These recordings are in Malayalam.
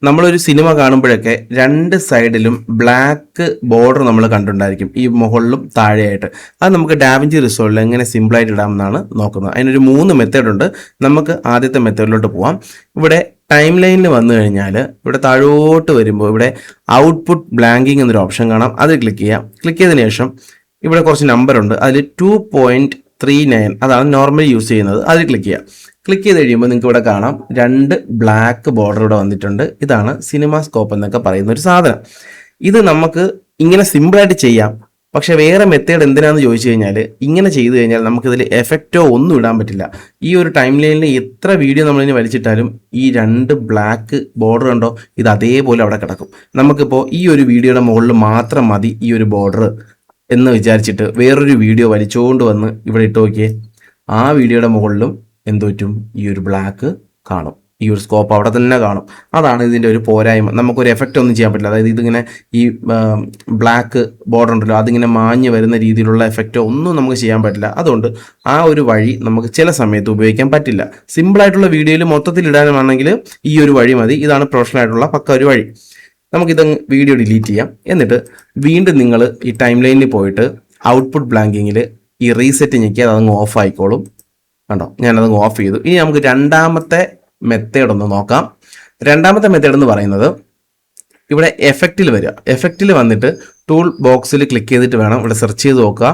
നമ്മളൊരു സിനിമ കാണുമ്പോഴൊക്കെ രണ്ട് സൈഡിലും ബ്ലാക്ക് ബോർഡർ നമ്മൾ കണ്ടിട്ടുണ്ടായിരിക്കും, ഈ മുകളിലും താഴെയായിട്ട്. അത് നമുക്ക് ഡാവിഞ്ചി റിസോൾവിൽ എങ്ങനെ സിമ്പിളായിട്ട് ഇടാമെന്നാണ് നോക്കുന്നത്. അതിനൊരു 3 മെത്തേഡ് ഉണ്ട്. നമുക്ക് ആദ്യത്തെ മെത്തേഡിലോട്ട് പോവാം. ഇവിടെ ടൈം ലൈനിൽ വന്നു കഴിഞ്ഞാൽ ഇവിടെ താഴോട്ട് വരുമ്പോൾ ഇവിടെ ഔട്ട്പുട്ട് ബ്ലാങ്കിങ് എന്നൊരു ഓപ്ഷൻ കാണാം. അത് ക്ലിക്ക് ചെയ്യാം. ക്ലിക്ക് ചെയ്തതിനു ശേഷം ഇവിടെ കുറച്ച് നമ്പർ ഉണ്ട്. അതിൽ 2.39 അതാണ് നോർമലി യൂസ് ചെയ്യുന്നത്. അതിൽ ക്ലിക്ക് ചെയ്യാം. ക്ലിക്ക് ചെയ്ത് കഴിയുമ്പോൾ നിങ്ങൾക്ക് ഇവിടെ കാണാം 2 ബ്ലാക്ക് ബോർഡർ ഇവിടെ വന്നിട്ടുണ്ട്. ഇതാണ് സിനിമ സ്കോപ്പ് എന്നൊക്കെ പറയുന്ന ഒരു സാധനം. ഇത് നമുക്ക് ഇങ്ങനെ സിമ്പിളായിട്ട് ചെയ്യാം. പക്ഷെ വേറെ മെത്തേഡ് എന്തിനാന്ന് ചോദിച്ചു കഴിഞ്ഞാൽ, ഇങ്ങനെ ചെയ്തു കഴിഞ്ഞാൽ നമുക്കിതിൽ എഫക്റ്റോ ഒന്നും ഇടാൻ പറ്റില്ല. ഈ ഒരു ടൈം ലൈനിൽ എത്ര വീഡിയോ നമ്മളിനി വലിച്ചിട്ടാലും ഈ 2 ബ്ലാക്ക് ബോർഡർ ഉണ്ടോ, ഇത് അതേപോലെ അവിടെ കിടക്കും. നമുക്കിപ്പോൾ ഈ ഒരു വീഡിയോയുടെ മുകളിൽ മാത്രം മതി ഈ ഒരു ബോർഡർ എന്ന് വിചാരിച്ചിട്ട് വേറൊരു വീഡിയോ വലിച്ചുകൊണ്ട് വന്ന് ഇവിടെ ഇട്ട് നോക്കിയേ, ആ വീഡിയോയുടെ മുകളിലും എന്ത് പറ്റും, ഈ ഒരു ബ്ലാക്ക് കാണും. ഈ ഒരു സ്കോപ്പ് അവിടെ തന്നെ കാണും. അതാണ് ഇതിൻ്റെ ഒരു പോരായ്മ. നമുക്കൊരു എഫക്റ്റ് ഒന്നും ചെയ്യാൻ പറ്റില്ല. അതായത് ഇതിങ്ങനെ ഈ ബ്ലാക്ക് ബോർഡർ ഉണ്ടല്ലോ, അതിങ്ങനെ മാഞ്ഞ് വരുന്ന രീതിയിലുള്ള എഫക്റ്റോ ഒന്നും നമുക്ക് ചെയ്യാൻ പറ്റില്ല. അതുകൊണ്ട് ആ ഒരു വഴി നമുക്ക് ചില സമയത്ത് ഉപയോഗിക്കാൻ പറ്റില്ല. സിമ്പിളായിട്ടുള്ള വീഡിയോയിൽ മൊത്തത്തിൽ ഇടാനുമാണെങ്കിൽ ഈ ഒരു വഴി മതി. ഇതാണ് പ്രൊഫഷണൽ ആയിട്ടുള്ള പക്ക ഒരു വഴി. നമുക്കിത് വീഡിയോ ഡിലീറ്റ് ചെയ്യാം. എന്നിട്ട് വീണ്ടും നിങ്ങൾ ഈ ടൈം ലൈനിൽ പോയിട്ട് ഔട്ട്പുട്ട് ബ്ലാങ്കിങ്ങിൽ ഈ റീസെറ്റ് ഞെക്കി അതങ്ങ് ഓഫ് ആയിക്കോളും. കണ്ടോ, ഞാനതങ്ങ് ഓഫ് ചെയ്തു. ഇനി നമുക്ക് രണ്ടാമത്തെ മെത്തേഡ് ഒന്ന് നോക്കാം. രണ്ടാമത്തെ മെത്തേഡ് എന്ന് പറയുന്നത് ഇവിടെ എഫക്റ്റിൽ വരിക. എഫക്റ്റിൽ വന്നിട്ട് ടൂൾ ബോക്സിൽ ക്ലിക്ക് ചെയ്തിട്ട് വേണം ഇവിടെ സെർച്ച് ചെയ്ത് നോക്കുക.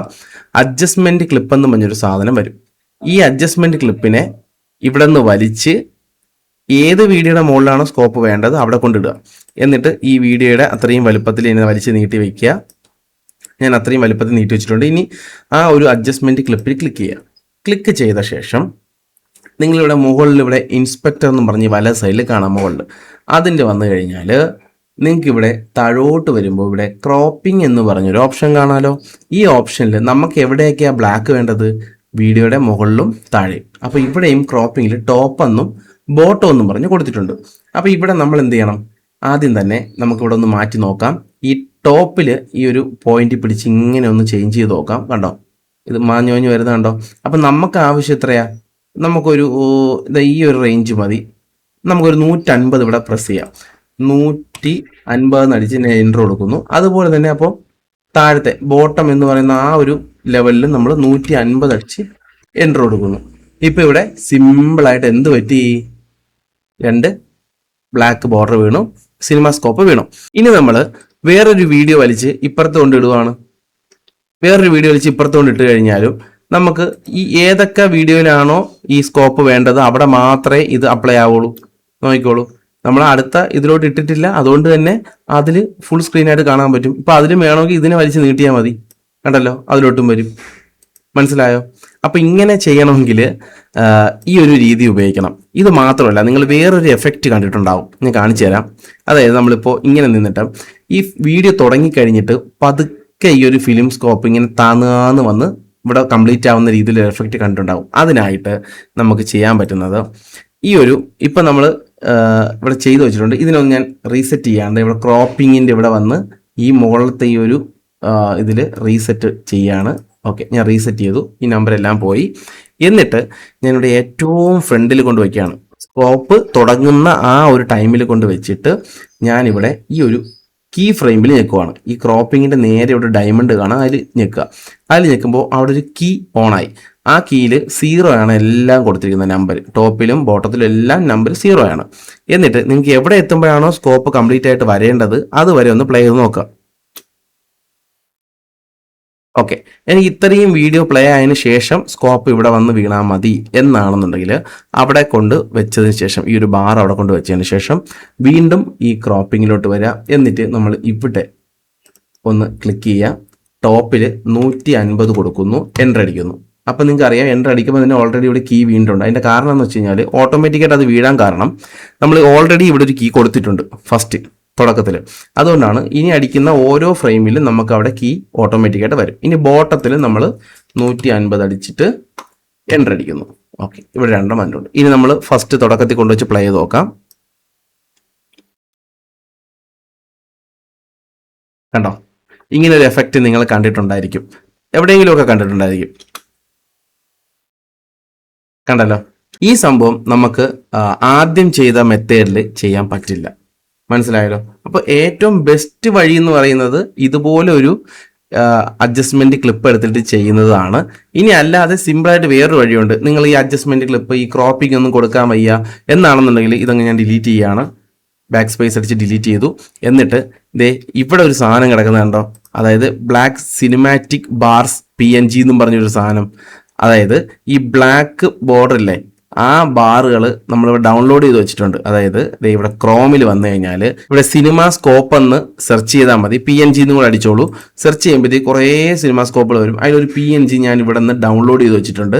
അഡ്ജസ്റ്റ്മെൻറ്റ് ക്ലിപ്പ് എന്ന് പറഞ്ഞൊരു സാധനം വരും. ഈ അഡ്ജസ്റ്റ്മെൻറ്റ് ക്ലിപ്പിനെ ഇവിടെ നിന്ന് വലിച്ച് ഏത് വീഡിയോയുടെ മുകളിലാണോ സ്കോപ്പ് വേണ്ടത് അവിടെ കൊണ്ടിടുക. എന്നിട്ട് ഈ വീഡിയോയുടെ അത്രയും വലുപ്പത്തിൽ ഇതിനെ വലിച്ച് നീട്ടി വയ്ക്കുക. ഞാൻ അത്രയും വലുപ്പത്തിൽ നീട്ടി വെച്ചിട്ടുണ്ട്. ഇനി ആ ഒരു അഡ്ജസ്റ്റ്മെൻറ്റ് ക്ലിപ്പിൽ ക്ലിക്ക് ചെയ്യുക. ക്ലിക്ക് ചെയ്ത ശേഷം നിങ്ങളിവിടെ മുകളിൽ ഇവിടെ ഇൻസ്പെക്ടർ എന്ന് പറഞ്ഞ് വല സൈഡിൽ കാണാം മുകളിൽ. അതിൻ്റെ വന്നു കഴിഞ്ഞാൽ നിങ്ങൾക്ക് ഇവിടെ താഴോട്ട് വരുമ്പോൾ ഇവിടെ ക്രോപ്പിംഗ് എന്ന് പറഞ്ഞൊരു ഓപ്ഷൻ കാണാമല്ലോ. ഈ ഓപ്ഷനിൽ നമുക്ക് എവിടെയൊക്കെയാണ് ബ്ലാക്ക് വേണ്ടത്, വീഡിയോയുടെ മുകളിലും താഴെയും. അപ്പോൾ ഇവിടെയും ക്രോപ്പിങ്ങിൽ ടോപ്പ് എന്നും ബോട്ടം എന്നും പറഞ്ഞ് കൊടുത്തിട്ടുണ്ട്. അപ്പോൾ ഇവിടെ നമ്മൾ എന്ത് ചെയ്യണം, ആദ്യം തന്നെ നമുക്കിവിടെ ഒന്ന് മാറ്റി നോക്കാം. ഈ ടോപ്പിൽ ഈ ഒരു പോയിന്റ് പിടിച്ച് ഇങ്ങനെ ഒന്ന് ചേഞ്ച് ചെയ്ത് നോക്കാം. കണ്ടോ, ഇത് മാഞ്ഞോഞ്ഞ് വരുന്നത് കണ്ടോ. അപ്പം നമുക്ക് ആവശ്യം എത്രയാ, നമുക്കൊരു ഈ ഒരു റേഞ്ച് മതി. നമുക്കൊരു 150 ഇവിടെ പ്രസ് ചെയ്യാം. 150 അടിച്ച് ഞാൻ എൻ്റർ കൊടുക്കുന്നു. അതുപോലെ തന്നെ അപ്പോൾ താഴത്തെ ബോട്ടം എന്ന് പറയുന്ന ആ ഒരു ലെവലിൽ നമ്മൾ 150 അടിച്ച് എൻ്റർ കൊടുക്കുന്നു. ഇപ്പം ഇവിടെ സിമ്പിളായിട്ട് എന്ത് പറ്റി, 2 ബ്ലാക്ക് ബോർഡർ വീണു, സിനിമ സ്കോപ്പ് വീണു. ഇനി നമ്മൾ വേറൊരു വീഡിയോ വലിച്ച് ഇപ്പുറത്ത് കൊണ്ടിടുവാണ്. വേറൊരു വീഡിയോ വലിച്ച് ഇപ്പുറത്ത് കൊണ്ടിട്ട് കഴിഞ്ഞാലും നമുക്ക് ഈ ഏതൊക്കെ വീഡിയോയിലാണോ ഈ സ്കോപ്പ് വേണ്ടത് അവിടെ മാത്രമേ ഇത് അപ്ലൈ ആവുള്ളൂ. നോക്കിക്കോളൂ, നമ്മൾ അടുത്ത ഇതിലോട്ട് ഇട്ടിട്ടില്ല, അതുകൊണ്ട് തന്നെ അതിൽ ഫുൾ സ്ക്രീനായിട്ട് കാണാൻ പറ്റും. ഇപ്പം അതിലും വേണമെങ്കിൽ ഇതിനെ വലിച്ച് നീട്ടിയാൽ മതി. കണ്ടല്ലോ, അതിലോട്ടും വരും. മനസ്സിലായോ? അപ്പം ഇങ്ങനെ ചെയ്യണമെങ്കിൽ ഈ ഒരു രീതി ഉപയോഗിക്കണം. ഇത് മാത്രമല്ല, നിങ്ങൾ വേറൊരു എഫക്റ്റ് കണ്ടിട്ടുണ്ടാവും, ഞാൻ കാണിച്ചു തരാം. അതായത് നമ്മളിപ്പോൾ ഇങ്ങനെ നിന്നിട്ട് ഈ വീഡിയോ തുടങ്ങിക്കഴിഞ്ഞിട്ട് പതുക്കെ ഈ ഒരു ഫിലിം സ്കോപ്പ് ഇങ്ങനെ താന്ന് വന്ന് ഇവിടെ കംപ്ലീറ്റ് ആവുന്ന രീതിയിൽ എഫക്റ്റ് കണ്ടിട്ടുണ്ടാവും. അതിനായിട്ട് നമുക്ക് ചെയ്യാൻ പറ്റുന്നത് ഈ ഒരു ഇപ്പം നമ്മൾ ഇവിടെ ചെയ്തു വെച്ചിട്ടുണ്ട്. ഇതിനൊന്ന് ഞാൻ റീസെറ്റ് ചെയ്യാണ്ട് ഇവിടെ ക്രോപ്പിങ്ങിൻ്റെ ഇവിടെ വന്ന് ഈ മുകളിലത്തെ ഈ ഒരു ഇതിൽ റീസെറ്റ് ചെയ്യാണ്. ഓക്കെ, ഞാൻ റീസെറ്റ് ചെയ്തു. ഈ നമ്പർ എല്ലാം പോയി. എന്നിട്ട് ഞാനിവിടെ ഏറ്റവും ഫ്രണ്ടിൽ കൊണ്ട് വയ്ക്കുകയാണ്. സ്കോപ്പ് തുടങ്ങുന്ന ആ ഒരു ടൈമിൽ കൊണ്ട് വെച്ചിട്ട് ഞാനിവിടെ ഈ ഒരു കീ ഫ്രെയിമിൽ ഞെക്കുവാണ്. ഈ ക്രോപ്പിങ്ങിൻ്റെ നേരെ ഇവിടെ ഡയമണ്ട് കാണാം, അതിൽ ഞെക്കുക. അതിൽ ഞെക്കുമ്പോൾ അവിടെ ഒരു കീ ഓണായി. ആ കീയിൽ 0 ആണ് എല്ലാം കൊടുത്തിരിക്കുന്ന നമ്പർ. ടോപ്പിലും ബോട്ടത്തിലും എല്ലാം നമ്പർ 0 ആണ്. എന്നിട്ട് നിങ്ങൾക്ക് എവിടെ എത്തുമ്പോഴാണോ സ്കോപ്പ് കംപ്ലീറ്റ് ആയിട്ട് വരേണ്ടത് അതുവരെ ഒന്ന് പ്ലേ ചെയ്ത് നോക്കുക. ഓക്കെ, എനിക്ക് ഇത്രയും വീഡിയോ പ്ലേ ആയതിനു ശേഷം സ്കോപ്പ് ഇവിടെ വന്ന് വീണാൽ മതി എന്നാണെന്നുണ്ടെങ്കിൽ അവിടെ കൊണ്ട് വെച്ചതിന് ശേഷം ഈ ഒരു ബാർ അവിടെ കൊണ്ട് വെച്ചതിന് ശേഷം വീണ്ടും ഈ ക്രോപ്പിങ്ങിലോട്ട് വരിക. എന്നിട്ട് നമ്മൾ ഇവിടെ ഒന്ന് ക്ലിക്ക് ചെയ്യുക. ടോപ്പിൽ 150 കൊടുക്കുന്നു, എൻ്റർ അടിക്കുന്നു. അപ്പം നിങ്ങൾക്ക് അറിയാം, എൻ്റർ അടിക്കുമ്പോൾ തന്നെ ഓൾറെഡി ഇവിടെ കീ വീണിട്ടുണ്ട്. അതിൻ്റെ കാരണം എന്ന് വെച്ച് കഴിഞ്ഞാൽ ഓട്ടോമാറ്റിക്കായിട്ട് അത് വീഴാൻ കാരണം നമ്മൾ ഓൾറെഡി ഇവിടെ ഒരു കീ കൊടുത്തിട്ടുണ്ട് ഫസ്റ്റ് തുടക്കത്തിൽ. അതുകൊണ്ടാണ് ഇനി അടിക്കുന്ന ഓരോ ഫ്രെയിമിലും നമുക്ക് അവിടെ കീ ഓട്ടോമാറ്റിക്കായിട്ട് വരും. ഇനി ബോട്ടത്തിൽ നമ്മൾ 150 അടിച്ചിട്ട് എൻ്റർ അടിക്കുന്നു. ഓക്കെ, ഇവിടെ 2 വന്നിട്ടുണ്ട്. ഇനി നമ്മൾ ഫസ്റ്റ് തുടക്കത്തിൽ കൊണ്ടുവച്ച് പ്ലേ ചെയ്ത് നോക്കാം. കണ്ടോ, ഇങ്ങനെ ഒരു എഫക്റ്റ് നിങ്ങൾ കണ്ടിട്ടുണ്ടായിരിക്കും, എവിടെയെങ്കിലുമൊക്കെ കണ്ടിട്ടുണ്ടായിരിക്കും. കണ്ടല്ലോ, ഈ സംഭവം നമുക്ക് ആദ്യം ചെയ്ത മെത്തേഡിൽ ചെയ്യാൻ പറ്റില്ല. മനസ്സിലായല്ലോ. അപ്പോൾ ഏറ്റവും ബെസ്റ്റ് വഴി എന്ന് പറയുന്നത് ഇതുപോലെ ഒരു അഡ്ജസ്റ്റ്മെന്റ് ക്ലിപ്പ് എടുത്തിട്ട് ചെയ്യുന്നതാണ്. ഇനി അല്ലാതെ സിമ്പിളായിട്ട് വേറൊരു വഴിയുണ്ട്. നിങ്ങൾ ഈ അഡ്ജസ്റ്റ്മെന്റ് ക്ലിപ്പ് ഈ ക്രോപ്പിംഗ് ഒന്നും കൊടുക്കാൻ വയ്യ എന്നാണെന്നുണ്ടെങ്കിൽ ഇതങ്ങ് ഞാൻ ഡിലീറ്റ് ചെയ്യുകയാണ്. ബാക്ക് സ്പേസ് അടിച്ച് ഡിലീറ്റ് ചെയ്തു. എന്നിട്ട് ദേ ഇവിടെ ഒരു സാധനം കിടക്കുന്നുണ്ടോ, അതായത് ബ്ലാക്ക് സിനിമാറ്റിക് ബാർസ് PNG എന്നും പറഞ്ഞൊരു സാധനം. അതായത് ഈ ബ്ലാക്ക് ബോർഡർ ഇല്ലേ, ആ ബാറുകൾ നമ്മളിവിടെ ഡൗൺലോഡ് ചെയ്ത് വെച്ചിട്ടുണ്ട്. അതായത് ഇവിടെ ക്രോമിൽ വന്നു കഴിഞ്ഞാൽ ഇവിടെ സിനിമ സ്കോപ്പ് എന്ന് സെർച്ച് ചെയ്താൽ മതി. PNG എന്നും കൂടെ അടിച്ചോളൂ. സെർച്ച് ചെയ്യുമ്പോഴത്തേക്ക് കുറേ സിനിമ സ്കോപ്പുകൾ വരും. അതിലൊരു PNG ഞാൻ ഇവിടെ നിന്ന് ഡൗൺലോഡ് ചെയ്ത് വെച്ചിട്ടുണ്ട്.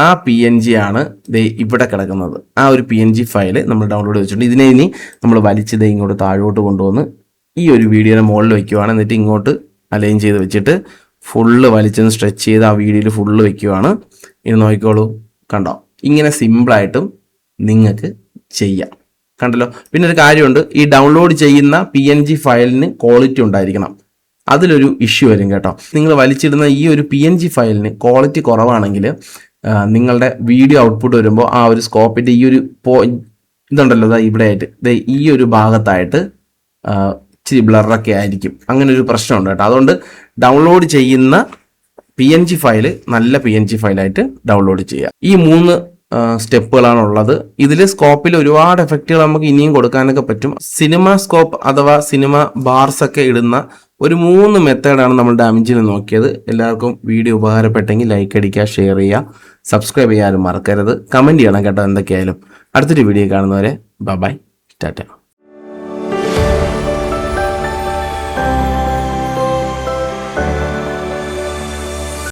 ആ PNG ആണ് ഇവിടെ കിടക്കുന്നത്. ആ ഒരു PNG ഫയൽ നമ്മൾ ഡൗൺലോഡ് ചെയ്ത് വെച്ചിട്ടുണ്ട്. ഇതിനെ ഇനി നമ്മൾ വലിച്ചത് ഇങ്ങോട്ട് താഴോട്ട് കൊണ്ടുവന്ന് ഈ ഒരു വീഡിയോയുടെ മുകളിൽ വയ്ക്കുവാണ്. എന്നിട്ട് ഇങ്ങോട്ട് അലൈൻ ചെയ്ത് വെച്ചിട്ട് ഫുള്ള് വലിച്ചൊന്ന് സ്ട്രെച്ച് ചെയ്ത് ആ വീഡിയോയിൽ ഫുള്ള് വെക്കുവാണ്. ഇനി നോക്കിക്കോളൂ, കണ്ടോ, ഇങ്ങനെ സിമ്പിളായിട്ടും നിങ്ങൾക്ക് ചെയ്യാം. കണ്ടല്ലോ. പിന്നെ ഒരു കാര്യമുണ്ട്, ഈ ഡൗൺലോഡ് ചെയ്യുന്ന PNG ഫയലിന് ക്വാളിറ്റി ഉണ്ടായിരിക്കണം. അതിലൊരു ഇഷ്യൂ വരും കേട്ടോ. നിങ്ങൾ വലിച്ചിടുന്ന ഈ ഒരു PNG ഫയലിന് ക്വാളിറ്റി കുറവാണെങ്കിൽ നിങ്ങളുടെ വീഡിയോ ഔട്ട്പുട്ട് വരുമ്പോൾ ആ ഒരു സ്കോപ്പിൻ്റെ ഈ ഒരു ഇതുണ്ടല്ലോ, ഇവിടെ ആയിട്ട് ഈ ഒരു ഭാഗത്തായിട്ട് ഇച്ചിരി ബ്ലറൊക്കെ ആയിരിക്കും. അങ്ങനെ ഒരു പ്രശ്നമുണ്ട് കേട്ടോ. അതുകൊണ്ട് ഡൗൺലോഡ് ചെയ്യുന്ന PNG ഫയൽ നല്ല PNG ഫയലായിട്ട് ഡൗൺലോഡ് ചെയ്യുക. ഈ 3 സ്റ്റെപ്പുകളാണ് ഉള്ളത്. ഇതിൽ സ്കോപ്പിൽ ഒരുപാട് എഫക്റ്റുകൾ നമുക്ക് ഇനിയും കൊടുക്കാനൊക്കെ പറ്റും. സിനിമ സ്കോപ്പ് അഥവാ സിനിമ ബാർസ് ഒക്കെ ഇടുന്ന ഒരു 3 മെത്തേഡാണ് നമ്മൾ ഡാമേജിൽ നോക്കിയത്. എല്ലാവർക്കും വീഡിയോ ഉപകാരപ്പെട്ടെങ്കിൽ ലൈക്ക് അടിക്കുക, ഷെയർ ചെയ്യുക, സബ്സ്ക്രൈബ് ചെയ്യാനും മറക്കരുത്. കമൻറ്റ് ചെയ്യണം കേട്ടോ എന്തൊക്കെയായാലും. അടുത്തൊരു വീഡിയോ കാണുന്നവരെ ബൈ, ടാറ്റ.